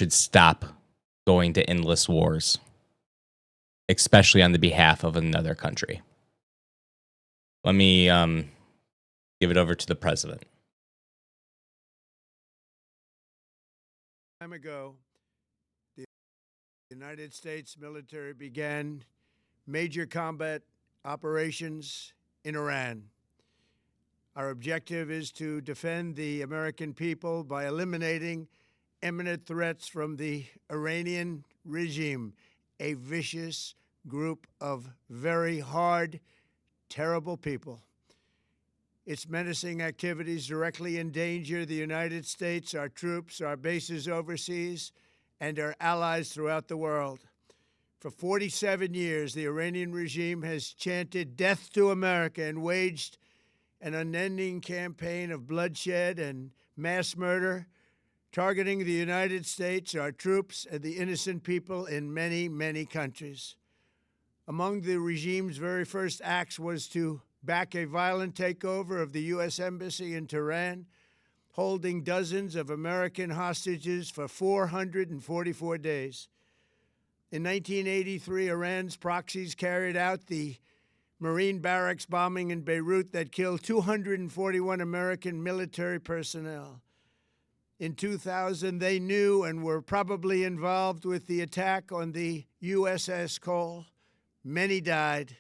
should stop going to endless wars, especially on the behalf of another country. Let me give it over to the president. Time ago, the United States military began major combat operations in Iran. Our objective is to defend the American people by eliminating imminent threats from the Iranian regime, a vicious group of very hard, terrible people. Its menacing activities directly endanger the United States, our troops, our bases overseas, and our allies throughout the world. For 47 years, the Iranian regime has chanted death to America and waged an unending campaign of bloodshed and mass murder, targeting the United States, our troops, and the innocent people in many, many countries. Among the regime's very first acts was to back a violent takeover of the U.S. Embassy in Tehran, holding dozens of American hostages for 444 days. In 1983, Iran's proxies carried out the Marine barracks bombing in Beirut that killed 241 American military personnel. In 2000, they knew and were probably involved with the attack on the USS Cole. Many died.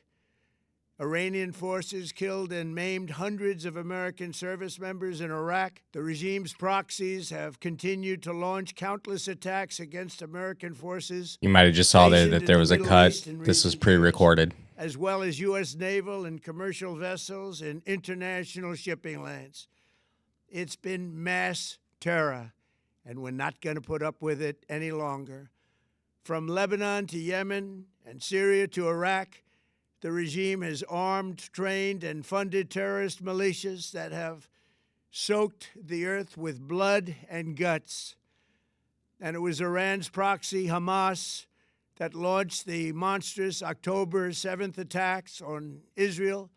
Iranian forces killed and maimed hundreds of American service members in Iraq. The regime's proxies have continued to launch countless attacks against American forces. You might have just saw there that there was a cut. This was pre-recorded. As well as U.S. naval and commercial vessels and international shipping lanes. It's been mass terror, and we're not going to put up with it any longer. From Lebanon to Yemen and Syria to Iraq, the regime has armed, trained, and funded terrorist militias that have soaked the earth with blood and guts. And it was Iran's proxy, Hamas, that launched the monstrous October 7th attacks on Israel,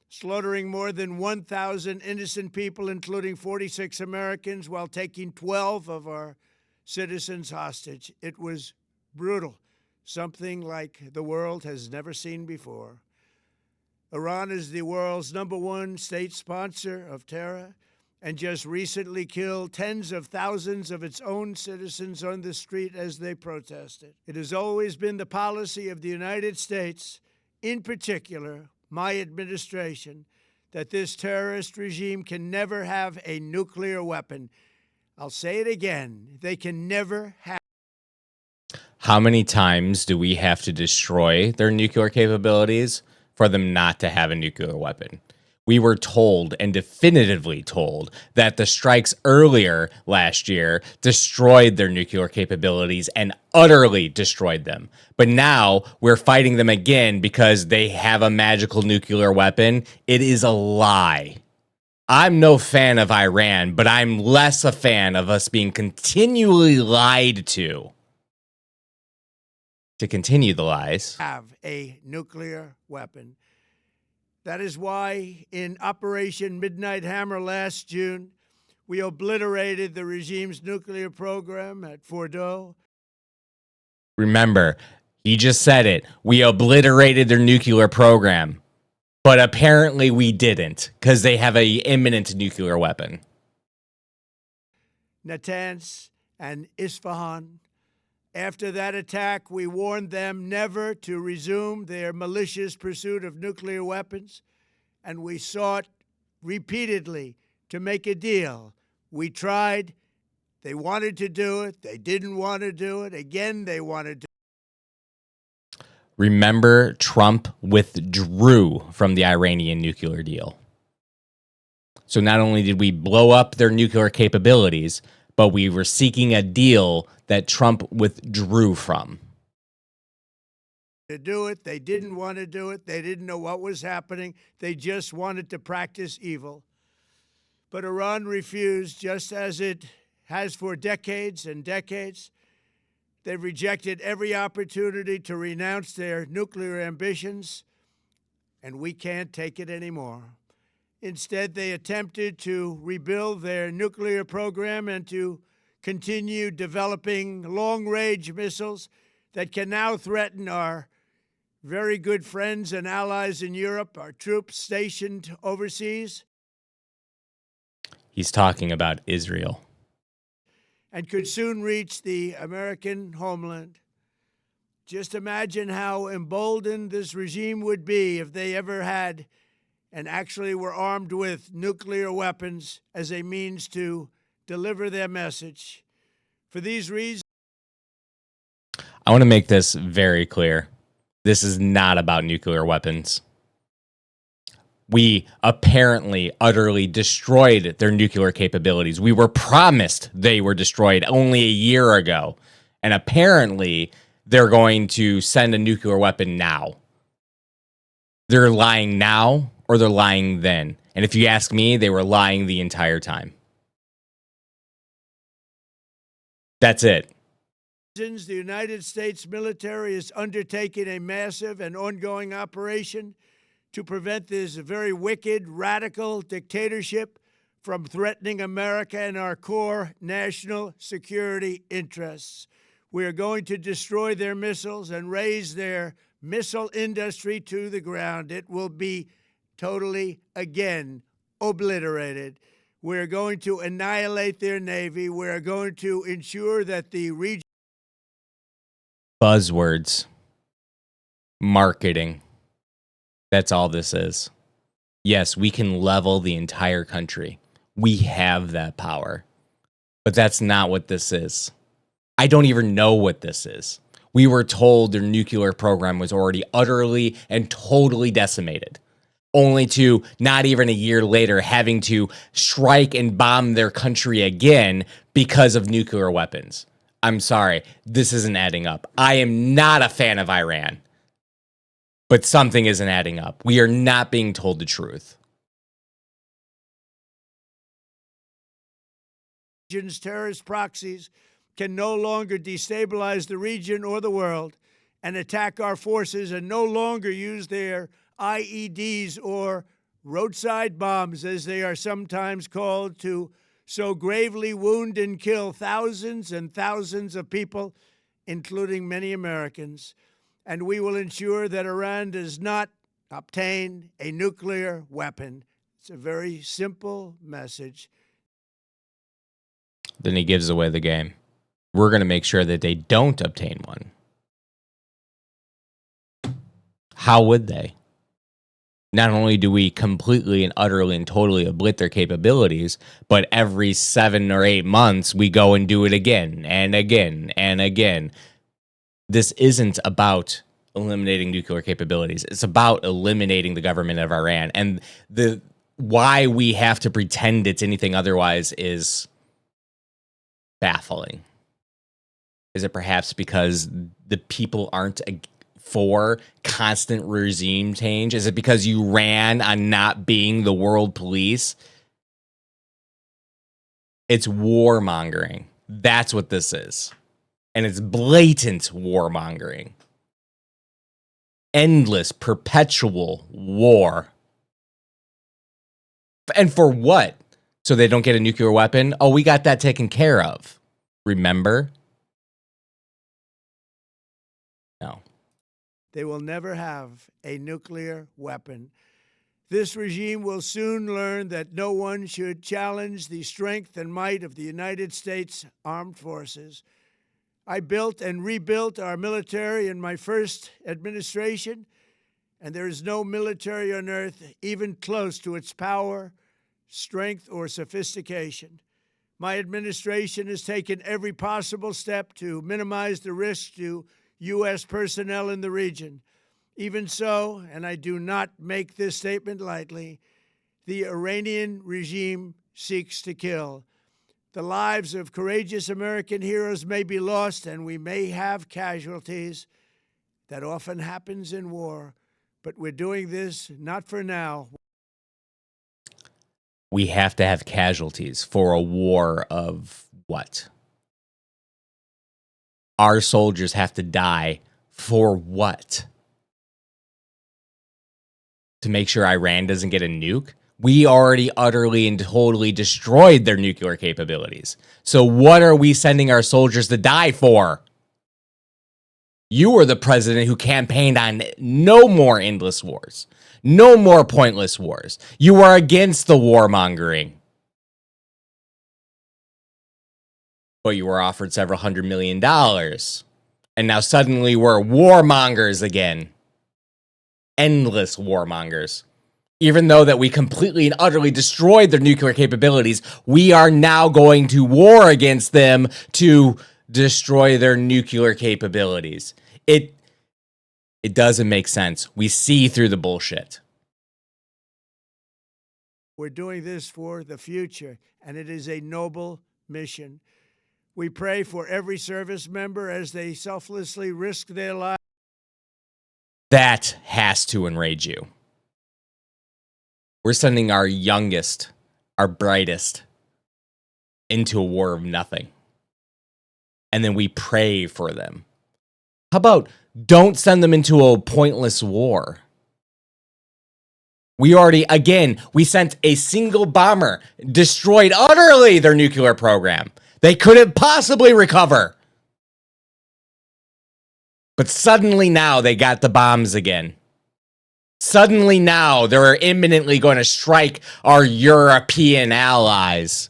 slaughtering more than 1,000 innocent people, including 46 Americans, while taking 12 of our citizens hostage. It was brutal, something like the world has never seen before. Iran is the world's #1 state sponsor of terror and just recently killed tens of thousands of its own citizens on the street as they protested. It has always been the policy of the United States, in particular, my administration, that this terrorist regime can never have a nuclear weapon. I'll say it again, they can never have. How many times do we have to destroy their nuclear capabilities for them not to have a nuclear weapon? We were told, and definitively told, that the strikes earlier last year destroyed their nuclear capabilities and utterly destroyed them. But now we're fighting them again because they have a magical nuclear weapon. It is a lie. I'm no fan of Iran, but I'm less a fan of us being continually lied to continue the lies. Have a nuclear weapon. That is why in Operation Midnight Hammer last June, we obliterated the regime's nuclear program at Fordow. Remember, he just said it. We obliterated their nuclear program. But apparently we didn't, because they have an imminent nuclear weapon. Natanz and Isfahan. After that attack, we warned them never to resume their malicious pursuit of nuclear weapons, and we sought repeatedly to make a deal. We tried. They wanted to do it. They didn't want to do it. Again, they wanted to. Remember, Trump withdrew from the Iranian nuclear deal. So not only did we blow up their nuclear capabilities, but we were seeking a deal that Trump withdrew from. To do it, they didn't want to do it. They didn't know what was happening. They just wanted to practice evil. But Iran refused, just as it has for decades and decades. They've rejected every opportunity to renounce their nuclear ambitions, and we can't take it anymore. Instead, they attempted to rebuild their nuclear program and to continue developing long-range missiles that can now threaten our very good friends and allies in Europe, our troops stationed overseas. He's talking about Israel. And could soon reach the American homeland. Just imagine how emboldened this regime would be if they ever had and actually were armed with nuclear weapons as a means to deliver their message. For these reasons, I want to make this very clear. This is not about nuclear weapons. We apparently utterly destroyed their nuclear capabilities. We were promised they were destroyed only a year ago. And apparently, they're going to send a nuclear weapon now. They're lying now, or they're lying then. And if you ask me, they were lying the entire time. That's it. the United States military is undertaking a massive and ongoing operation to prevent this very wicked, radical dictatorship from threatening America and our core national security interests. We are going to destroy their missiles and raise their missile industry to the ground. It will be totally, again, obliterated. We're going to annihilate their Navy. We're going to ensure that the region. Buzzwords. Marketing. That's all this is. Yes, we can level the entire country. We have that power. But that's not what this is. I don't even know what this is. We were told their nuclear program was already utterly and totally decimated, only to not even a year later having to strike and bomb their country again because of nuclear weapons. I'm sorry, this isn't adding up. I am not a fan of Iran, but something isn't adding up. We are not being told the truth. Terrorist proxies can no longer destabilize the region or the world and attack our forces and no longer use their IEDs or roadside bombs, as they are sometimes called, to so gravely wound and kill thousands and thousands of people, including many Americans. And we will ensure that Iran does not obtain a nuclear weapon. It's a very simple message. Then he gives away the game. We're going to make sure that they don't obtain one. How would they? Not only do we completely and utterly and totally obliterate their capabilities, but every 7 or 8 months, we go and do it again and again and again. This isn't about eliminating nuclear capabilities. It's about eliminating the government of Iran. And the why we have to pretend it's anything otherwise is baffling. Is it perhaps because the people aren't for constant regime change? Is it because you ran on not being the world police? It's warmongering. That's what this is. And it's blatant warmongering. Endless, perpetual war. And for what? So they don't get a nuclear weapon? Oh, we got that taken care of. Remember? No. They will never have a nuclear weapon. This regime will soon learn that no one should challenge the strength and might of the United States Armed Forces. I built and rebuilt our military in my first administration, and there is no military on earth even close to its power, strength, or sophistication. My administration has taken every possible step to minimize the risk to U.S. personnel in the region. Even so, and I do not make this statement lightly, the Iranian regime seeks to kill. The lives of courageous American heroes may be lost, and we may have casualties. That often happens in war, but we're doing this not for now. We have to have casualties for a war of what? Our soldiers have to die for what? To make sure Iran doesn't get a nuke? We already utterly and totally destroyed their nuclear capabilities. So what are we sending our soldiers to die for? You were the president who campaigned on no more endless wars, no more pointless wars. You were against the warmongering. But you were offered several $100 million. And now suddenly we're warmongers again. Endless warmongers. Even though that we completely and utterly destroyed their nuclear capabilities, we are now going to war against them to destroy their nuclear capabilities. It doesn't make sense. We see through the bullshit. We're doing this for the future, and it is a noble mission. We pray for every service member as they selflessly risk their lives. That has to enrage you. We're sending our youngest, our brightest, into a war of nothing. And then we pray for them. How about don't send them into a pointless war? We sent a single bomber, destroyed utterly their nuclear program. They couldn't possibly recover. But suddenly now they got the bombs again. Suddenly now they're imminently going to strike our European allies.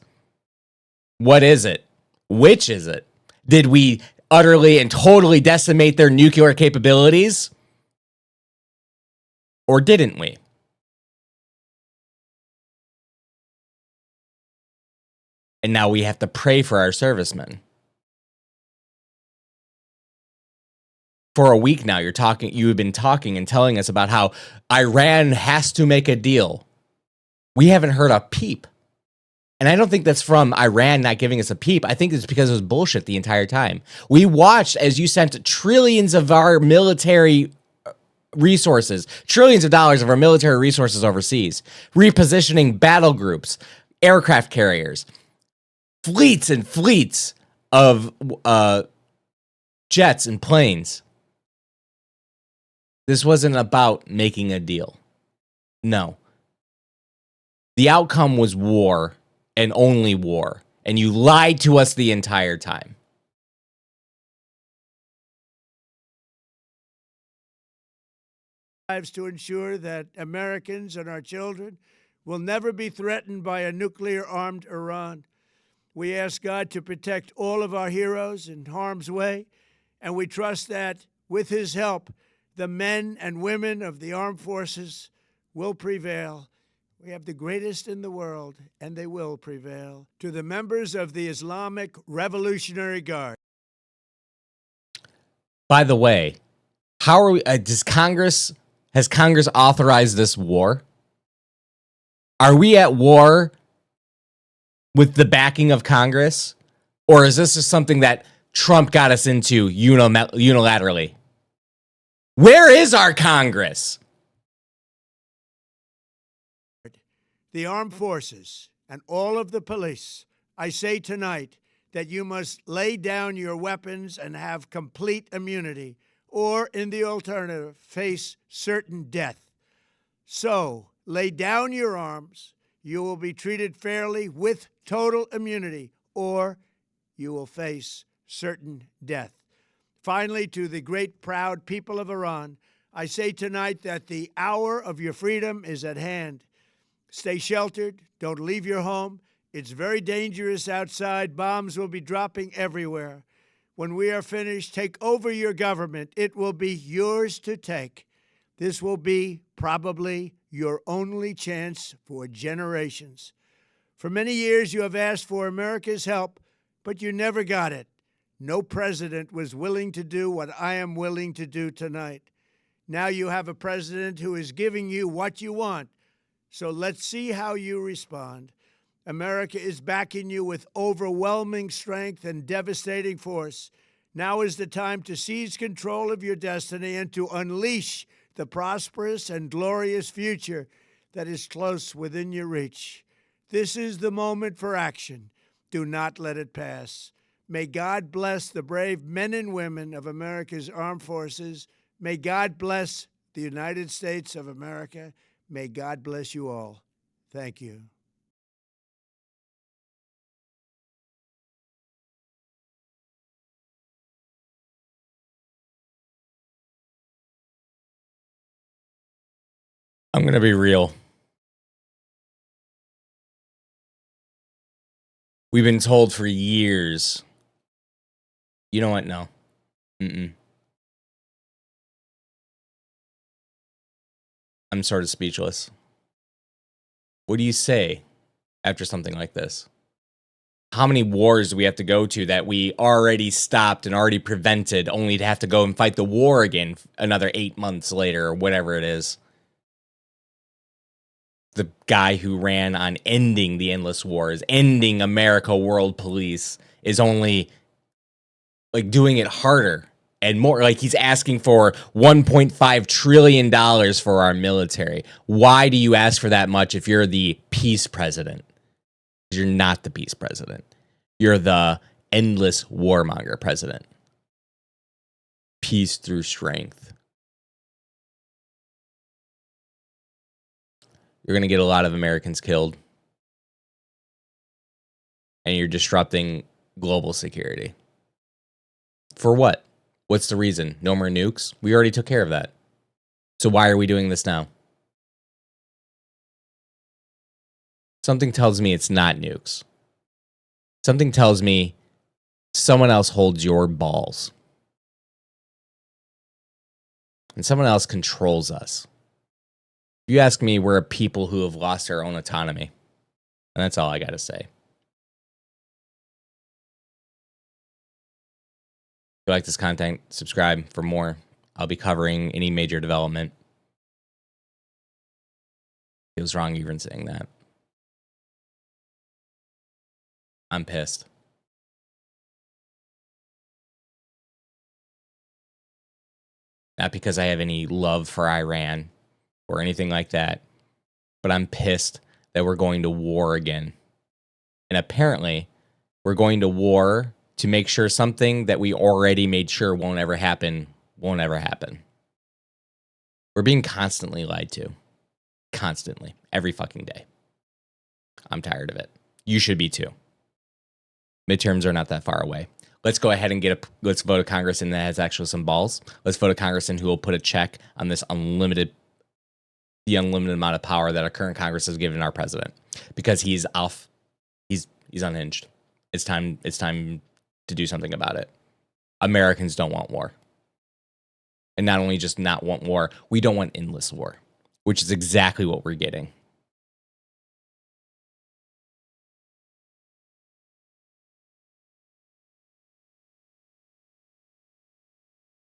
What is it? Which is it? Did we utterly and totally decimate their nuclear capabilities? Or didn't we? And now we have to pray for our servicemen. For a week now, you've been talking and telling us about how Iran has to make a deal. We haven't heard a peep. And I don't think that's from Iran not giving us a peep. I think it's because it was bullshit the entire time. We watched as you sent trillions of our military resources, trillions of dollars of our military resources overseas, repositioning battle groups, aircraft carriers, fleets and fleets of jets and planes. This wasn't about making a deal. No. The outcome was war and only war. And you lied to us the entire time. Lives to ensure that Americans and our children will never be threatened by a nuclear-armed Iran. We ask God to protect all of our heroes in harm's way, and we trust that with his help, the men and women of the armed forces will prevail. We have the greatest in the world, and they will prevail. To the members of the Islamic Revolutionary Guard. By the way, how are we? Has Congress authorized this war? Are we at war with the backing of Congress? Or is this just something that Trump got us into unilaterally? Where is our Congress? The armed forces and all of the police, I say tonight that you must lay down your weapons and have complete immunity, or in the alternative, face certain death. So, lay down your arms. You will be treated fairly with total immunity, or you will face certain death. Finally, to the great, proud people of Iran, I say tonight that the hour of your freedom is at hand. Stay sheltered. Don't leave your home. It's very dangerous outside. Bombs will be dropping everywhere. When we are finished, take over your government. It will be yours to take. This will be probably your only chance for generations. For many years, you have asked for America's help, but you never got it. No president was willing to do what I am willing to do tonight. Now you have a president who is giving you what you want. So let's see how you respond. America is backing you with overwhelming strength and devastating force. Now is the time to seize control of your destiny and to unleash the prosperous and glorious future that is close within your reach. This is the moment for action. Do not let it pass. May God bless the brave men and women of America's armed forces. May God bless the United States of America. May God bless you all. Thank you. I'm going to be real. We've been told for years. You know what? No. I'm sort of speechless. What do you say after something like this? How many wars do we have to go to that we already stopped and already prevented, only to have to go and fight the war again another 8 months later or whatever it is? The guy who ran on ending the endless wars, ending America World Police, is only like doing it harder and more. Like, he's asking for $1.5 trillion for our military. Why do you ask for that much if you're the peace president? You're not the peace president. You're the endless warmonger president. Peace through strength. You're going to get a lot of Americans killed. And you're disrupting global security. For what? What's the reason? No more nukes? We already took care of that. So why are we doing this now? Something tells me it's not nukes. Something tells me someone else holds your balls. And someone else controls us. If you ask me, we're a people who have lost our own autonomy. And that's all I got to say. If you like this content, subscribe for more. I'll be covering any major development. Feels wrong even saying that. I'm pissed. Not because I have any love for Iran or anything like that, but I'm pissed that we're going to war again. And apparently, we're going to war to make sure something that we already made sure won't ever happen. We're being constantly lied to. Constantly. Every fucking day. I'm tired of it. You should be too. Midterms are not that far away. Let's go ahead and let's vote a congressman that has actually some balls. Let's vote a congressman who will put a check on the unlimited amount of power that our current Congress has given our president, because he's off. He's unhinged. It's time to do something about it. Americans don't want war. And not only just not want war, we don't want endless war, which is exactly what we're getting.